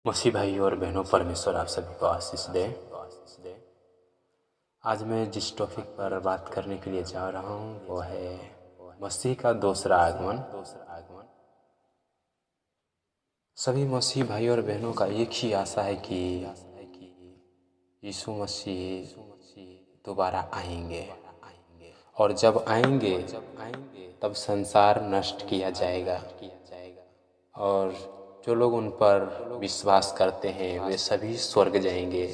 मसीह भाई और बहनों, परमेश्वर आप सभी को आशीष दे। आज मैं जिस टॉपिक पर बात करने के लिए जा रहा हूँ वो है मसीह का दूसरा आगमन। सभी मसीह भाई और बहनों का एक ही आशा है कि यीशु मसीह दोबारा आएंगे, और जब आएंगे तब संसार नष्ट किया जाएगा, और जो लोग उन पर विश्वास करते हैं वे सभी स्वर्ग जाएंगे,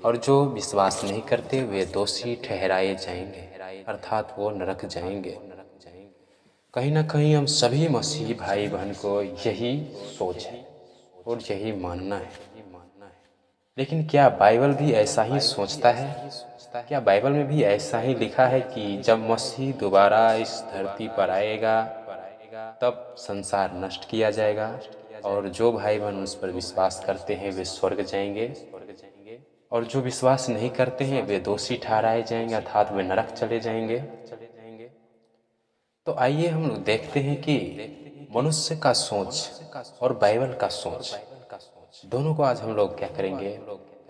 और जो विश्वास नहीं करते वे दोषी ठहराए जाएंगे, अर्थात वो नरक जाएंगे। कहीं ना कहीं हम सभी मसीही भाई बहन को यही सोच है और यही मानना है। लेकिन क्या बाइबल भी ऐसा ही सोचता है? क्या बाइबल में भी ऐसा ही लिखा है कि जब मसीह दोबारा इस धरती पर आएगा तब संसार नष्ट किया जाएगा, और जो भाई बहन उस पर विश्वास करते हैं वे स्वर्ग जाएंगे, और जो विश्वास नहीं करते हैं वे दोषी ठहराए जाएंगे, अर्थात वे नरक चले जाएंगे। तो आइए हम लोग देखते हैं कि मनुष्य का सोच और बाइबल का सोच दोनों को आज हम लोग क्या करेंगे,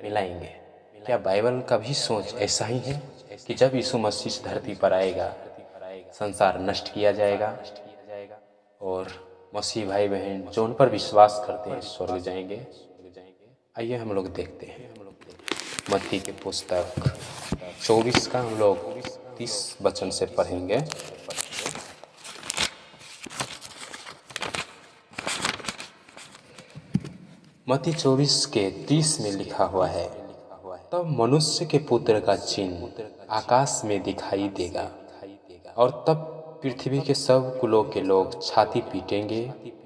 मिलाएंगे। क्या बाइबल का भी सोच ऐसा ही है कि जब यीशु मसीह इस धरती पर आएगा संसार नष्ट किया जाएगा, और मसीह भाई बहन जो उन पर विश्वास करते हैं स्वर्ग जाएंगे? आइए हम लोग देखते हैं। मत्ती की पुस्तक 24 का हम लोग 30 वचन से पढ़ेंगे। मत्ती 24 के 30 में लिखा हुआ है, तब मनुष्य के पुत्र का चिन्ह आकाश में दिखाई देगा, और तब पृथ्वी के सब कुलों के लोग छाती पीटेंगे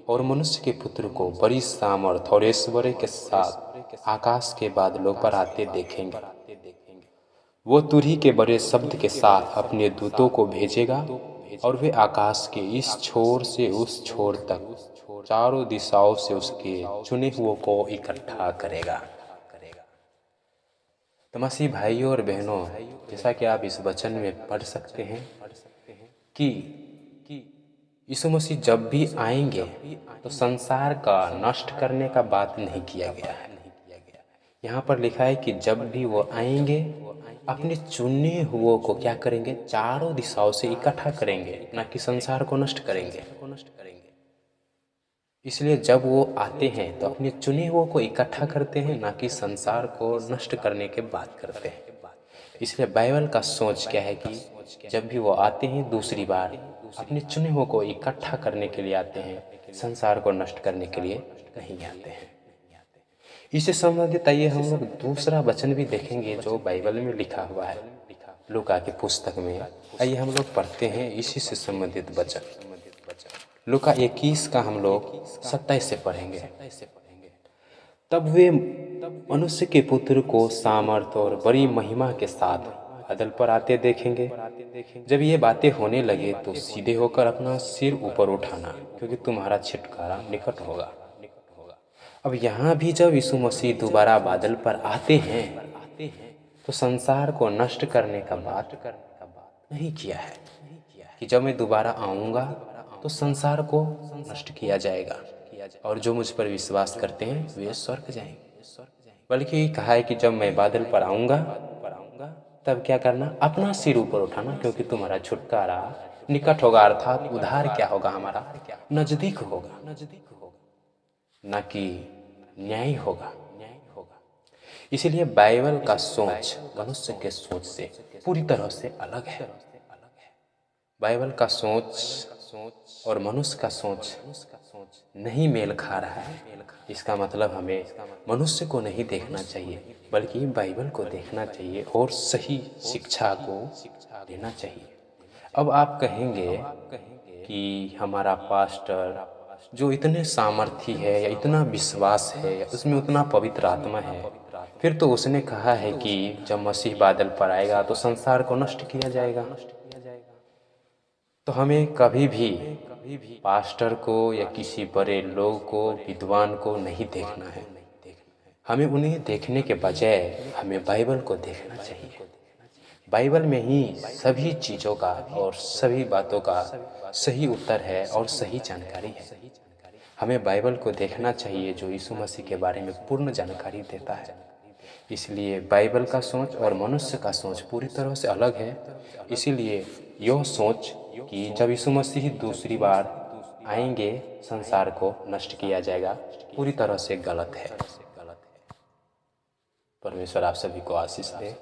और मनुष्य के पुत्र को बड़ी सामर्थ और ऐश्वर्य के साथ आकाश के बादलों पर आते देखेंगे। वो तुरही के बड़े शब्द के साथ अपने दूतों को भेजेगा, और वे आकाश के इस छोर से उस छोर तक चारों दिशाओं से उसके चुने हुओं को इकट्ठा करेगा। तो मसीह भाइयों और बहनों, जैसा कि आप इस वचन में पढ़ सकते हैं कि यीशु मसीह जब भी आएंगे तो संसार का नष्ट करने का बात नहीं किया गया है। यहाँ पर लिखा है कि जब भी वो आएंगे अपने चुने हुओं को क्या करेंगे, चारों दिशाओं से इकट्ठा करेंगे, ना कि संसार को नष्ट करेंगे। इसलिए जब वो आते हैं तो अपने चुने हुओं को इकट्ठा करते हैं, ना कि संसार को नष्ट करने के बात करते हैं। इसलिए बाइबल का सोच क्या है कि जब भी वो आते हैं दूसरी बार अपने चुने हुओं को इकट्ठा करने के लिए आते हैं, संसार को नष्ट करने के लिए नहीं आते हैं। इससे संबंधित आइए हम लोग दूसरा वचन भी देखेंगे जो बाइबल में लिखा हुआ है, लूका की पुस्तक में। आइए हम लोग पढ़ते हैं इसी से संबंधित वचन। लूका 21 का हम लोग 27 से पढ़ेंगे। तब वे मनुष्य के पुत्र को सामर्थ और बड़ी महिमा के साथ बादल पर आते देखेंगे। जब ये बातें होने लगे तो सीधे होकर अपना सिर ऊपर उठाना, क्योंकि तुम्हारा छुटकारा निकट होगा। अब यहाँ भी जब यीशु मसीह दोबारा बादल पर आते हैं तो संसार को नष्ट करने का बात नहीं किया है कि जब मैं दोबारा आऊँगा तो संसार को नष्ट किया जाएगा, और जो मुझ पर विश्वास करते हैं वे स्वर्ग जाएंगे। बल्कि कहा है कि जब मैं बादल पर आऊँगा तब क्या करना, अपना सिर ऊपर उठाना, क्योंकि तुम्हारा छुटकारा निकट होगा, अर्थात उद्धार क्या होगा, हमारा नजदीक होगा, ना कि न्याय होगा। इसलिए बाइबल का सोच मनुष्य के सोच से पूरी तरह से अलग है। बाइबल का सोच और मनुष्य का सोच नहीं मेल खा रहा है। इसका मतलब हमें मनुष्य को नहीं देखना चाहिए, बल्कि बाइबल को देखना चाहिए और सही शिक्षा को लेना चाहिए। अब आप कहेंगे कि हमारा पास्टर जो इतने सामर्थी है या इतना विश्वास है या उसमें उतना पवित्र आत्मा है, फिर तो उसने कहा है कि जब मसीह बादल पर आएगा तो संसार को नष्ट किया जाएगा। तो हमें कभी भी पास्टर को या किसी बड़े लोग को, विद्वान को नहीं देखना है। हमें उन्हें देखने के बजाय हमें बाइबल को देखना चाहिए। बाइबल में ही सभी चीज़ों का और सभी बातों का सही उत्तर है और सही जानकारी है। हमें बाइबल को देखना चाहिए जो यीशु मसीह के बारे में पूर्ण जानकारी देता है। इसलिए बाइबल का सोच और मनुष्य का सोच पूरी तरह से अलग है। इसीलिए यह सोच कि जब यीशु मसीह दूसरी बार आएंगे संसार को नष्ट किया जाएगा, पूरी तरह से गलत है। परमेश्वर आप सभी को आशीष दे।